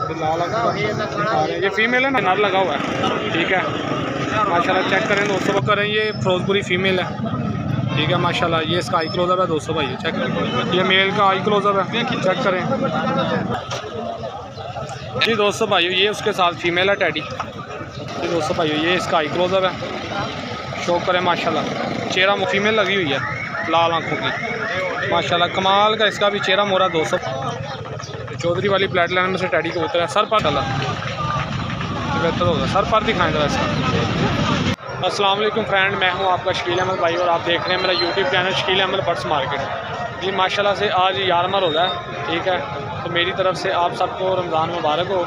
ये फीमेल है ना, नर लगा हुआ है। ठीक है माशाल्लाह, चेक करें दोस्तों, करें ये फिरोजपुरी फीमेल है। ठीक है माशाल्लाह, ये इसका आई क्लोजअप है दोस्तों भाई, चेक करें। ये मेल का आई क्लोजअप है, चेक करें जी दोस्तों भाइयों। ये उसके साथ फीमेल है टैडी जी दोस्तों भाइयों। ये इसका आई क्लोजअप है, शो करें माशाल्लाह। चेहरा फीमेल लगी हुई है, लाल आंखों की माशाल्लाह, कमाल का इसका भी चेहरा मोरा दोस्तों। चौधरी वाली प्लेट लाइन में से टैडी कबूतर है। सर पर डाला बेहतर होगा, सर पर दिखाएं जरा इसका। अस्सलाम वालेकुम फ्रेंड, मैं हूं आपका शकील अहमद भाई और आप देख रहे हैं मेरा YouTube channel Shakeel Ahmed birds market ji. माशाल्लाह से आज 11वां रोज़ा है। ठीक है, तो मेरी तरफ से आप सबको रमज़ान मुबारक हो।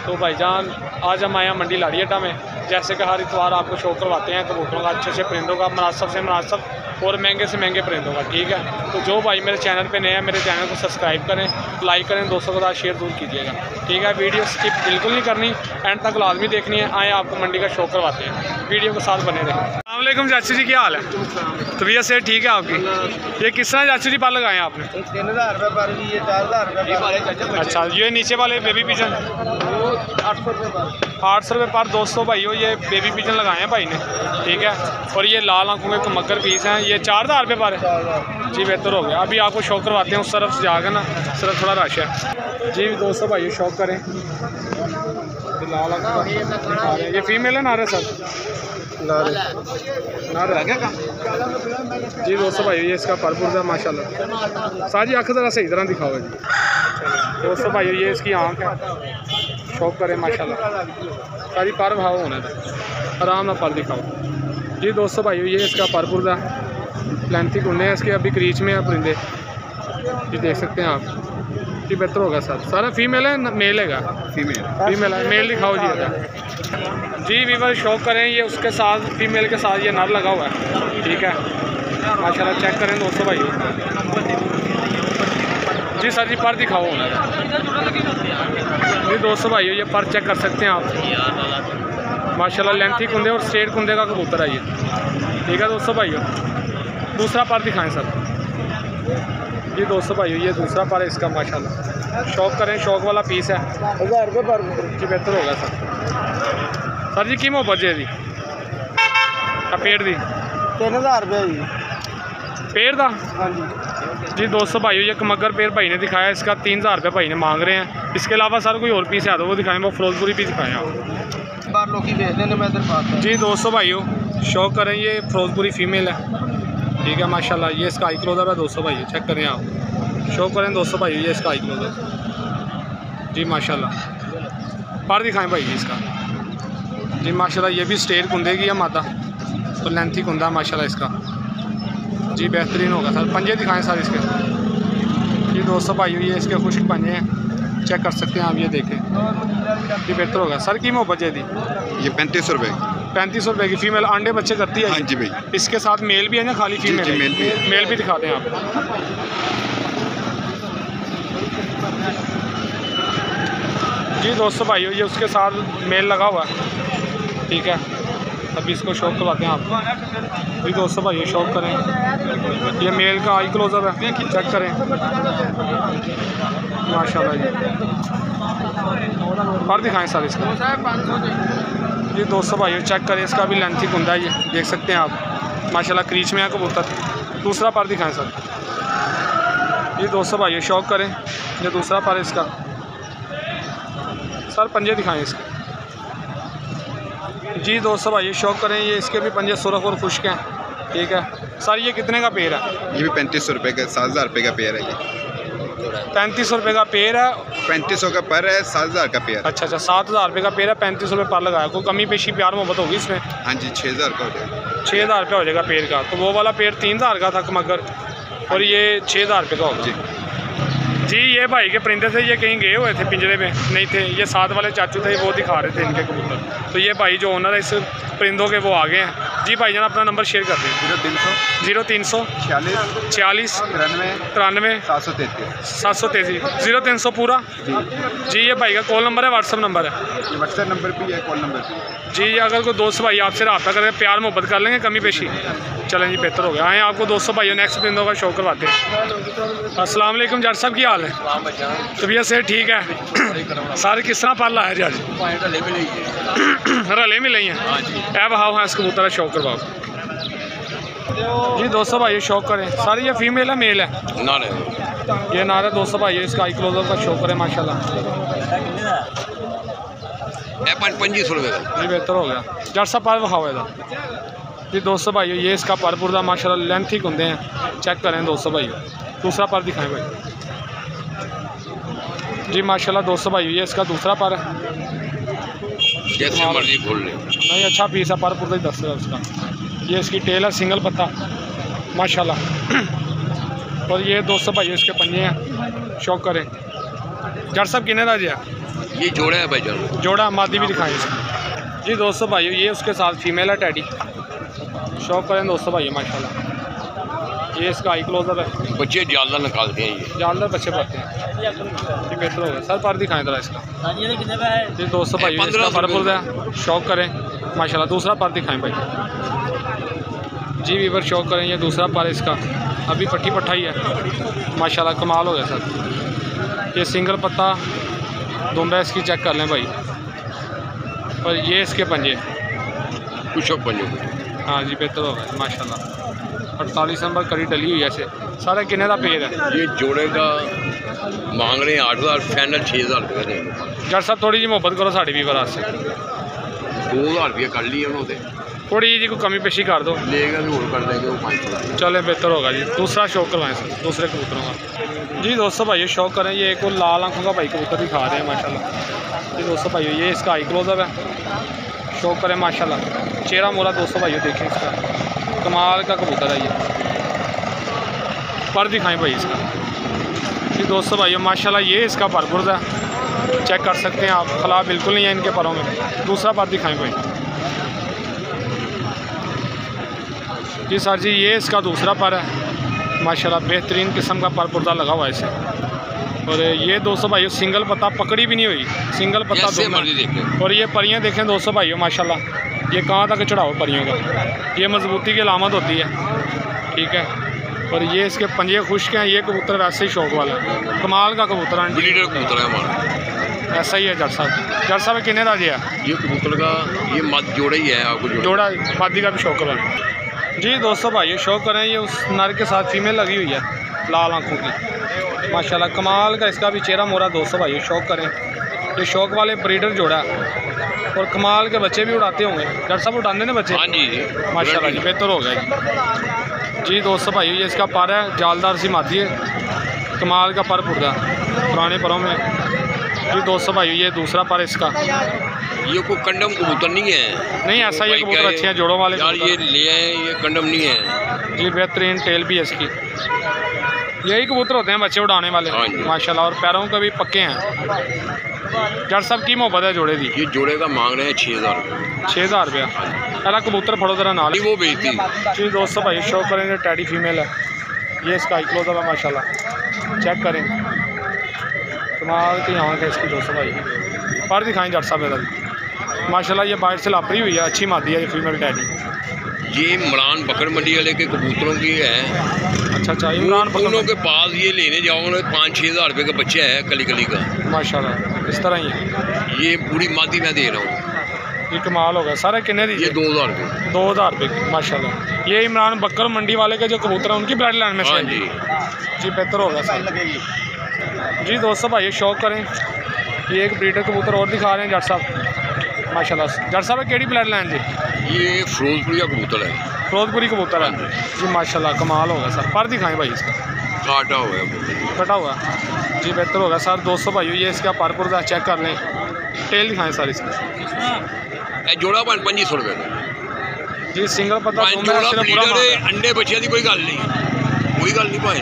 तो भाईजान आज हम आए हैं मंडी लाड़ियाटा में। जैसे कि हर इतवार आपको शो करवाते हैं कबूतरों का, अच्छे अच्छे परिंदों का, मुनासिब से मुनासिब और महंगे से महंगे परिंदों का। ठीक है, तो जो भाई मेरे चैनल पे नए हैं मेरे चैनल को सब्सक्राइब करें, लाइक करें, दोस्तों के साथ शेयर जरूर कीजिएगा। ठीक है, वीडियो स्किप बिल्कुल नहीं करनी, एंड तक लाजमी देखनी है। आए आपको मंडी का शो करवाते हैं, वीडियो के साथ बने रहें। अस्सलाम वालेकुम चाचू जी, क्या हाल है? तबीयत से ठीक है आपकी? ये किस तरह चाचू जी पर लगाए हैं आपने? 3000 रुपये पर, ये 4000 रुपये। अच्छा, ये नीचे वाले बेबी पिजन 800 रुपये पर। 800 रुपये पर दोस्तों भाइयों, ये बेबी पिजन लगाए हैं भाई ने। ठीक है, और ये लाल आंखों के मगर पीस हैं, ये 4000 रुपये पर है जी। बेहतर हो गया, अभी आपको शौक करवाते हैं। उस तरफ से जाकर ना सिर्फ थोड़ा रश है जी दोस्तों भाइयों, शौक करें। लाल आंखों ये फीमेल है नारे सर, जी दोस्तों भाई। ये इसका परपुर है माशाल्लाह। साजी आँख ज़रा सही तरह दिखाओ जी दोस्तों भाई। ये इसकी आँख है, शौक करें माशाल्लाह। सारी पर भाव होने आराम ना पर दिखाओ जी दोस्तों भाई। ये इसका परपुर है, लेंथी कुंडे हैं इसके, अभी क्रीच में है परिंदे जी, देख सकते हैं आप जी। बेहतर होगा सर, सारा फीमेल है मेल है? फीमेल है, मेल दिखाओ जी वीवर शौक करें। ये उसके साथ फीमेल के साथ ये नर लगा हुआ है। ठीक है माशाल्लाह, चेक करें दोस्तों भाई जी। सर जी पर दिखाओ होना जी दोस्तों भाई। ये पर चेक कर सकते हैं आप माशाल्लाह, लेंथी कुंदे और स्ट्रेट कुंदे का कबूतर है ये। ठीक है दोस्तों भाइयों, दूसरा पर दिखाएं सर जी दोस्तों भाइयों। ये दूसरा पर है इसका माशाल्लाह, शौक करें। शौक वाला पीस है, 1000 रुपये पर जी। बेहतर होगा सर जी। की मोहब्बत जी दी पेड़ दी 3000 रुपये जी, पेड़ का हाँ जी जी दोस्तों भाइयों। ये मगर पेड़ भाई ने दिखाया, इसका 3000 रुपये भाई ने मांग रहे हैं। इसके अलावा सर कोई और पीस है तो वो दिखाएं, वो फिरोजपुरी पीस दिखाएं आप। बार लोग की भेज देने में इधर जी दोस्तों भाइयों, शौक करें। ये फिरोजपुरी फीमेल है। ठीक है माशाल्लाह, ये इसका आई क्लोजअप है दोस्तों भाई, चेक करें आप। शो करें दोस्तों भाई, ये इसका आई क्लोजअप जी माशाल्लाह। पर दिखाएं भाई इसका जी माशाल्लाह। ये भी स्टेट कुंदे की है माता, तो लेंथी कुंदा माशाल्लाह इसका जी, बेहतरीन होगा सर। पंजे दिखाएं सर इसके जी दोस्तों भाई। ये इसके खुश्क पंजे हैं, चेक कर सकते हैं आप, ये देखें जी। बेहतर होगा सर। की मोहब्बत दी ये 3500 रुपये 3500 रुपये की फीमेल, अंडे बच्चे करती है? हाँ जी भाई। इसके साथ मेल भी है ना, खाली फीमेल? जी मेल भी है। मेल भी दिखाते हैं आप जी दोस्तों भाइयों। ये उसके साथ मेल लगा हुआ है। ठीक है, अभी इसको शौक करवाते हैं आप जी दोस्तों भाइयों, शौक करें। ये मेल का आई क्लोजअप है, चेक करें माशाल्लाह जी। पर दिखाएं सर इसका जी दोस्तों भाइयों, चेक करें। इसका भी लेंथी कुंदा है, ये देख सकते हैं आप माशाल्लाह, क्रीच में है कबूतर। दूसरा पर दिखाएं सर जी दोस्तों भाइयों, शौक करें। ये दूसरा पर इसका सर, पंजे दिखाएं इसके जी दोस्तों भाइयों, शौक करें। ये इसके भी पंजे सुरख और खुश्क हैं। ठीक है सर, ये कितने का पेड़ है? ये भी 3500 रुपये का, 7000 रुपये का पेयर है ये। 3500 रुपये का पेड़ है, 3500 का पर है, 7000 का पेयर। अच्छा 7000 रुपये का पेड़ है, 3500 रुपये पर लगाया। कोई कमी पेशी प्यार मोहब्बत होगी इसमें? हाँ जी, 6000 का हो जाएगा। 6000 रुपये हो जाएगा पेड़ का। तो वो वाला पेड़ 3000 का था मगर, और ये 6000 रुपये का होगा जी। ये भाई के परिंदे थे, ये कहीं गए हुए थे पिंजरे में नहीं थे। ये साथ वाले चाचू थे, वो दिखा रहे थे इनके कबूतर। तो ये भाई जो ओनर है इस परिंदों के, वो आ गए हैं जी। भाई जान अपना नंबर शेयर कर दें। 0300 46 93 733 0300 पूरा जी। ये भाई का कॉल नंबर है, व्हाट्सअप नंबर है? व्हाट्सएप नंबर भी है, कॉल नंबर भी जी। अगर कोई दोस्त भाई आपसे रब्ता करें, प्यार मोहब्बत कर लेंगे, कमी पेशी चलें जी, बेहतर हो गया। आए आपको दोस्तों भाइयों नेक्स्ट परिंदों का शो करवाते हैं। अस्सलाम वालेकुम जट साहब, की हाल है? तबीयत से ठीक है? सारे किस तरह पर लाया जी? रले मिले हैं। ऐ बहाओ हाँ इस कबूतर का शौक करवाओ जी दोस्तों भाइयों, शौक करें। सारी ये फीमेल है मेल है? ये नारा दोस्तों भाइयों इसका आई क्लोजर का शौक करें माशाल्लाह। 25 रुपये का जी, बेहतर हो गया। जट साहब पर बहाओ है जी दोस्तों भाइयों, ये इसका पर पुरदा माशाल्लाह लेंथ ही होंगे हैं। चेक करें दोस्तों भाइयों, दूसरा पर दिखाएं भाई जी माशाल्लाह। दोस्तों भाइयों ये इसका दूसरा पर है। जैसे मर्जी खोल ले। नहीं, अच्छा पीस है, पर पुरदा ही दस है उसका। ये इसकी टेल है, सिंगल पत्ता माशाल्लाह। और ये दोस्तों भाइयों इसके पंजे हैं, शौक करें। जट साहब किन्ने का जी? ये जोड़ा है भाईजान, जोड़ा मादी भी दिखाएं इसकी जी दोस्तों भाइयों। ये उसके साथ फीमेल है टैडी, शौक करें दोस्तों भाइयों माशाल्लाह। ये इसका आई क्लोजर है, बच्चे जालदा निकालते हैं ये। जानदार बच्चे पड़ते हैं जी, बेहतर हो गया। सर पर दिखाएं जरा इसका जी दोस्तों भाइयों, इसका पर पुरदा है, शौक करें माशाल्लाह। दूसरा पर दिखाएं भाई जी वीवर, शौक करें। ये दूसरा पर इसका अभी पट्टी पट्टा ही है माशाल्लाह, कमाल हो गया सर। ये सिंगल पत्ता दुम्बा इसकी चेक कर लें भाई। और ये इसके पंजे कुछ पंजों हाँ जी, बेहतर हो गया माशाल्लाह। 48 नंबर कड़ी डली हुई है ऐसे। सारा किन्ने का पेड़ है? ये जोड़े का मांग रहे हैं 8000, फाइनल 6000 रुपये देंगे। जट साहब थोड़ी जी मोहब्बत करो साड़ी वीवर से। 2000 रुपये कर लिए उन्होंने, थोड़ी जी कोई कमी पेशी कर दो, लेगा भी और कर देंगे वो 500। चले बेहतर होगा जी। दूसरा शौक करवाएं सर दूसरे कबूतरों का जी दोस्तों भाइयों, शौक करें। ये एक लाल आंखों का भाई कबूतर दिखा रहे हैं माशाल्लाह जी दोस्तों भाइयों। ये इसका आई क्लोजअप है, शौक करें माशाल्लाह। चेहरा मोरा दोस्तों भाइयों देखें इसका, कमाल का कबूतर है ये। पर दिखाएं भाई इसका जी दोस्तों भाइयों माशाल्लाह। ये इसका पर पुरदा है, चेक कर सकते हैं आप, खला बिल्कुल नहीं है इनके परों में। दूसरा पर दिखाएं भाई जी सर जी। ये इसका दूसरा पर है माशाल्लाह, बेहतरीन किस्म का पर पुरदा लगा हुआ है इसे। और ये दोस्तों भाइयों सिंगल पत्ता पकड़ी भी नहीं हुई, सिंगल पत्ता दो। और ये परियां देखें दोस्तों भाइयों माशाल्लाह, ये कहाँ तक चढ़ाओ परियों का। ये मजबूती की अलामत होती है, ठीक है। और ये इसके पंजे खुश्क हैं। ये कबूतर वैसे ही शौक वाला है, कमाल का कबूतर है, ब्रीडर कबूतर है हमारा, ऐसा ही है। जट साहब, जट साहब किन्ने का जी है? ये कबूतर का ये मत जोड़ा ही है आपको, जोड़ा मादी का भी शौक है जी दोस्तों भाइयों, शौक करें। ये उस नर के साथ फीमेल लगी हुई है लाल आंखों की माशाल्लाह, कमाल का इसका भी चेहरा मोरा दोस्तों भाइयों, शौक करें। ये शौक वाले ब्रीडर जोड़ा है और कमाल के बच्चे भी उड़ाते होंगे। जट साहब उड़ाते हैं बच्चे? हाँ जी माशाल्लाह जी, बेहतर हो गया जी दोस्तों भाइयों। ये इसका पर है, जालदार सी मादी है, कमाल का पर पुरदा पुराने परों में जी दोस्तों भाइयों। ये दूसरा पर इसका, ये कोई कंडम कबूतर नहीं है, नहीं ऐसा ये कबूतर अच्छे हैं जोड़ों वाले यार, ये ले आए, ये कंडम नहीं है जी। बेहतरीन टेल भी है इसकी। यही कबूतर होते हैं बच्चे उड़ाने वाले माशाल्लाह, और पैरों का भी पक्के हैं। जट साहब की मोहब्बत है जोड़े दी? ये जोड़े का मांग रहे हैं 6000 6000 रुपया। पहला कबूतर फड़ो जरा नाल वो बेचती जी दोस्तों भाई, शौक करेंगे। टैडी फीमेल है, ये इसका आई क्लोजअप है माशाल्लाह, चेक करें कमाल की आँख है इसकी दोस्तों भाई। पर दिखाएं जट साहब इधर माशाल्लाह। ये बाहर से लापरी हुई है, अच्छी मादी है ये फीमेल टैडी। ये इमरान बकड़ मंडी वाले के कबूतरों की है। अच्छा, इमरान दोनों के पास ये लेने जाओगे 5-6 हज़ार रुपये का बच्चा है कली कली का माशाल्लाह, इस तरह ही है। ये पूरी मादी मैं दे रहा हूँ, ये कमाल होगा। सारे किन्ने दी? ये 2000 रुपये। 2000 रुपये की माशाल्लाह। ये इमरान बकड़ मंडी वाले के जो कबूतर हैं उनकी ब्लड लाइन में से? हाँ जी जी, बेहतर होगा सर जी दोस्तों भाई, शौक करें। ये एक ब्रीडर कबूतर और दिखा रहे हैं जट साहब माशाल्लाह। जट साहब केड़ी ब्लड लाइन जी? ये फिरोजपुरी का कबूतर है, फिरोजपुरी कबूतर है जी माशाल्लाह, कमाल होगा सर। पर दिखाएं भाई इसका, काटा हुआ है, कटा हुआ जी, बेहतर होगा सर। दोस्तों भाइयों ये इसका परपुर का चेक कर लें, टेल दिखाएं सर इसका। जोड़ा 2500 रुपये का जी, सिंगल पता अंडे बच्चे की कोई गल नहीं, कोई गल नहीं भाई।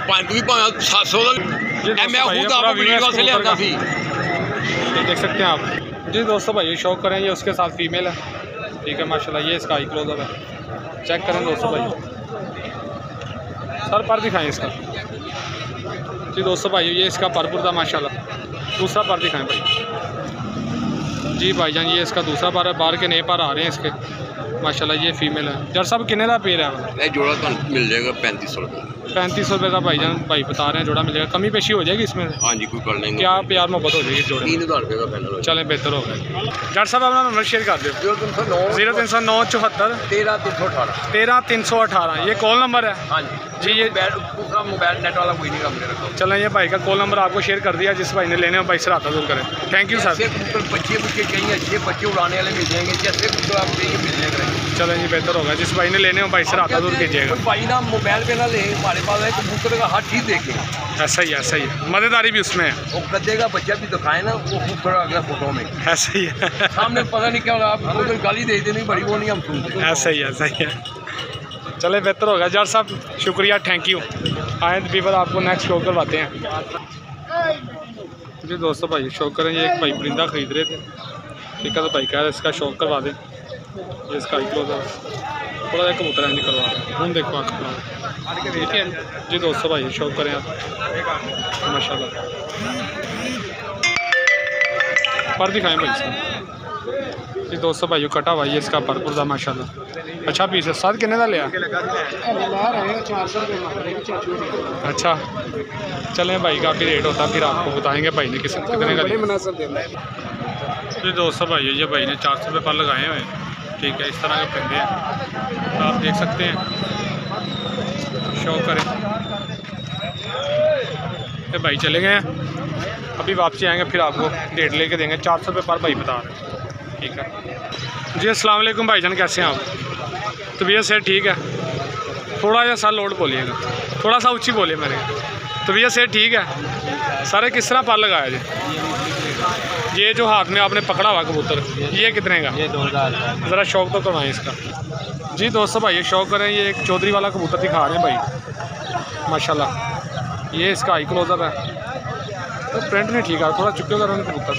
700 मैं खुद आपको वीडियो से लिया थी, देख सकते हैं आप जी दोस्तों भाई। शौक करें, ये उसके साथ फीमेल है, ठीक है माशाल्लाह। ये इसका आई क्लोजअप है, चेक करें दोस्तों भाई। सर पर दिखाएं इसका जी दोस्तों भाई। ये इसका परपुर था माशाल्लाह। दूसरा पर दिखाएं भाई जी भाईजान। ये इसका दूसरा पर है, बाहर के नए पर आ रहे हैं इसके माशाल्लाह ये फीमेल है। जट साहब किन्ने का पेड़ है? ये जोड़ा तो मिल जाएगा 3500 रुपये। 3500 रुपये का भाईजान भाई बता रहे हैं जोड़ा मिलेगा। कमी पेशी हो जाएगी इसमें? हाँ जी, कोई कर लेंगे। क्या प्यार मोहब्बत हो जाएगी जोड़े? 3000 रुपये का फाइनल हो चलें बेहतर हो गया। जट साहब अपना नंबर शेयर कर दो। 0309 0309 74 13318। 13318 ये कॉल नंबर है हाँ जी ये दूसरा मोबाइल नेट वाला कोई नहीं काम मेरे को। चलें ये भाई का कॉल नंबर आपको शेयर कर दिया, जिस भाई ने लेने हो भाई से रब्ता दूर करें। Thank you sir. बच्चे बुच्चे चाहिए, अच्छे बच्चे उड़ाने वाले मिल जाएंगे, जैसे तो आप चाहिए मिल जाएगा। चलें जी बेहतर होगा, जिस भाई ने लेने हो भाई से रब्ता दूर कीजिएगा। भाई ना मोबाइल पे ना ले, हमारे पास है कबूतर का हर चीज़ देखें। ऐसा ही है, मज़ेदारी भी उसमें है। वो गद्दे का बच्चा भी दिखाए ना, वो खूब अगला फोटो में ऐसा ही है। सामने पता नहीं क्या होगा, आप तो गाली दे देनी बड़ी, वो नहीं हम सुनते। ऐसा ही है। चले बेहतर होगा जट साहब, शुक्रिया, थैंक यू। आए बीवर आपको नेक्स्ट शो करवाते हैं जी। दोस्तों भाई शो करें, ये एक भाई परिंदा ख़रीद रहे थे, ठीक है, तो भाई कह रहे इसका शौक करवा दें। ये इसका क्लोज है, थोड़ा सा कबूतर है करवा रहे हूँ, देखो आप ठीक है जी। दोस्तों भाई शौक करें आप, माशाल्लाह पर दिखाएँ भाई इसका जी। दोस्तों भाई कटा हुआ है इसका परपुर का, माशाल्लाह अच्छा पीस है। साथ किन्ने का लिया? 400 रुपये। अच्छा चलें भाई, काफ़ी रेट होता है, फिर आपको बताएंगे भाई ने कितने का लिया जी। दोस्तों भाई ये भाई ने 400 रुपये पर लगाए हुए हैं, ठीक है, इस तरह के परिंदे हैं, आप देख सकते हैं। शो करें ये भाई चले गए हैं, अभी वापसी आएंगे, फिर आपको रेट लेके देंगे। 400 रुपये पर भाई बता रहे हैं, ठीक है जी। अस्सलाम वालेकुम भाईजान, कैसे हैं आप? तबीयत से ठीक है? थोड़ा सा सर लोड बोलिएगा, थोड़ा सा ऊंची बोलिए मेरे। तबीयत से ठीक है? सारे किस तरह पर लगाया जी? ये जो हाथ में आपने पकड़ा हुआ कबूतर, ये कितने का? ये 2000। ज़रा शौक तो करवाएं इसका जी। दोस्तों भाई ये शौक करें, ये एक चौधरी वाला कबूतर दिखा रहे हैं भाई, माशाल्लाह ये इसका हाई क्लोजअप है। तो प्रिंट नहीं ठीक है, थोड़ा चुके कर कबूतर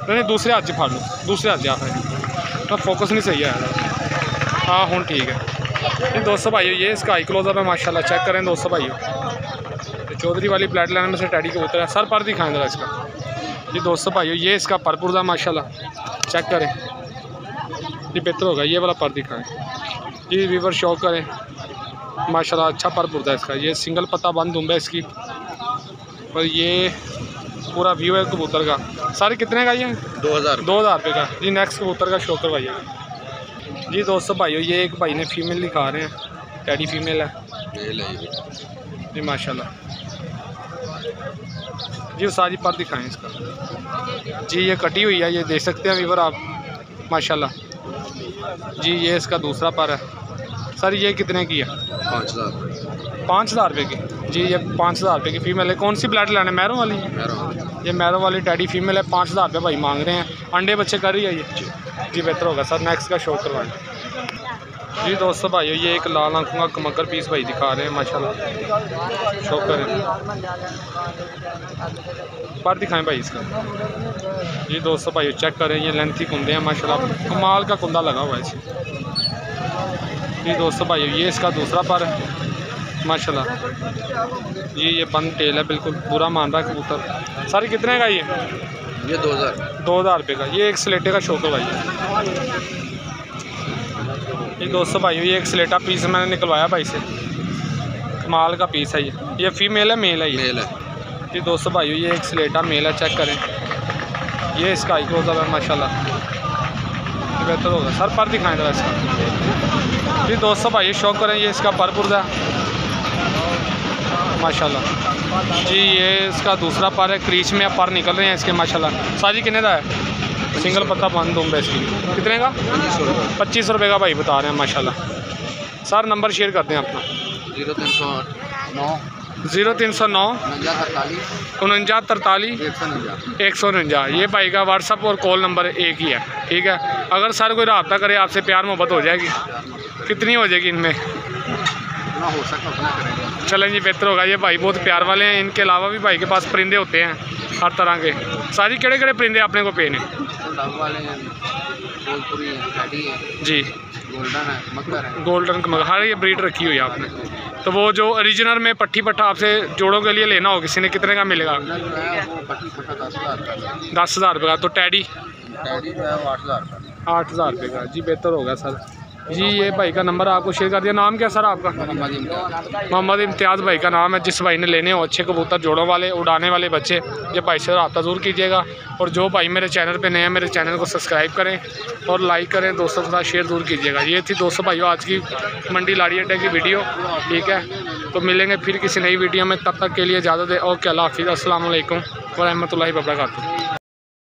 नहीं, दूसरे हाथ से फाड़ लो, दूसरे हाथ से आप तो फोकस नहीं सही है। हाँ हूँ ठीक है जी। दोस्तों भाइयों ये इसका हाई क्लोजअप है, माशाल्लाह चेक करें दोस्तों भाइयों। चौधरी वाली प्लेट लाइन में से टैडी कबूतर है, सर पर दिखाएं जरा इसका जी। दोस्तों भाइयों ये इसका परपुर था, माशाल्लाह चेक करें जी, बेहतर होगा ये वाला पर दिखाएं जी। वीवर शौक करें, माशाल्लाह अच्छा परपुर था इसका। ये सिंगल पत्ता बंद दुम्बा इसकी, और ये पूरा व्यू है कबूतर का। सारे कितने का ये? 2000 रुपये का जी। नेक्स्ट कबूतर का शो करवाइए जी। दोस्तों भाइयों ये एक भाई ने फीमेल दिखा रहे हैं, टैडी फीमेल है जी, माशाल्लाह जी। वो सारी पर दिखाएं इसका जी, ये कटी हुई है, ये देख सकते हैं वीवर आप, माशाल्लाह जी। ये इसका दूसरा पर है। सर ये कितने की है? 5000 रुपये की जी। ये 5000 रुपये की फीमेल है। कौन सी ब्लड लाइन है? मैरों वाली? ये मैरों वाली टैडी फीमेल है, 5000 रुपये भाई मांग रहे हैं। अंडे बच्चे कर रही है ये जी, बेहतर होगा सर। नेक्स्ट का शो करवाएं जी। दोस्तों भाइयों ये एक लाल आंखों का कमकर पीस भाई दिखा रहे हैं, माशाल्लाह शो करें, पर दिखाएं भाई इसका जी। दोस्तों भाइयों चेक करें, ये लेंथी कुंदे हैं, माशाल्लाह कमाल का कुंदा लगा हुआ है इसे जी। दोस्तों भाइयों ये इसका दूसरा पर है, माशाल्लाह जी। ये बंद टेल है, बिल्कुल बुरा मान रहा है कबूतर। सारे कितने का ये 2000 रुपये का। ये एक स्लेटे का शो करवाइए ये। दोस्तों भाइयों ये एक स्लेटा पीस मैंने निकलवाया भाई से, कमाल का पीस है ये फीमेल है मेल है? ये जी। दोस्तों भाइयों ये एक स्लेटा मेल है, चेक करें ये इसका हाई क्लोजअप है, माशाल्लाह बेहतर होगा। सर पर दिखाएं जरा इसका जी। दोस्तों भाइयों शौक करें, ये इसका परपुर्दा माशाल्लाह जी। ये इसका दूसरा पर है, क्रीच में पर निकल रहे हैं इसके, माशाल्लाह। साजी कितने का है? सिंगल पत्ता बंद दूँ इसकी, कितने का? 2500 रुपये का भाई बता रहे हैं, माशाल्लाह। सर नंबर शेयर करते हैं अपना। 0309 49 43 149। ये भाई का व्हाट्सअप और कॉल नंबर एक ही है, ठीक है। अगर सर कोई रब्ता करे आपसे, प्यार मोहब्बत हो जाएगी? कितनी हो जाएगी इनमें? हो सकता अपना करेंगे। चलें जी, बेहतर होगा। ये भाई बहुत प्यार वाले हैं, इनके अलावा भी भाई के पास परिंदे होते हैं हर तरह के। सारी केड़े केड़े परिंदे अपने को पेन है? वाले हैं, गोलपुरी है, टैडी है जी, गोल्डन है, मगर है, गोल्डन मगर। हर ये ब्रीड रखी हुई है आपने। तो वो जो ओरिजिनल में पट्टी पट्टा आपसे जोड़ों के लिए लेना हो किसी ने, कितने का मिलेगा? जो है वो पट्टी पट्टा 10,000 का। 10,000 रुपये का। तो टैडी? टैडी जो है वो 8,000 का। 8,000 रुपये का जी, बेहतर होगा सर। जी ये भाई का नंबर आपको शेयर कर दिया। नाम क्या सर आपका? मोहम्मद इम्तियाज़ भाई का नाम है। जिस भाई ने लेने हो अच्छे कबूतर जोड़ों वाले उड़ाने वाले बच्चे, ये भाई से रब्ता ज़रूर कीजिएगा। और जो भाई मेरे चैनल पे नए हैं मेरे चैनल को सब्सक्राइब करें और लाइक करें, दोस्तों के साथ शेयर ज़रूर कीजिएगा। ये थी दोस्तों भाइयों आज की मंडी लाड़ी अड्डे की वीडियो, ठीक है। तो मिलेंगे फिर किसी नई वीडियो में, तब तक के लिए इजाज़त दें। ओके, अल्लाह हाफिज़, अस्सलाम वालेकुम व रहमतुल्लाहि व बरकातुहू।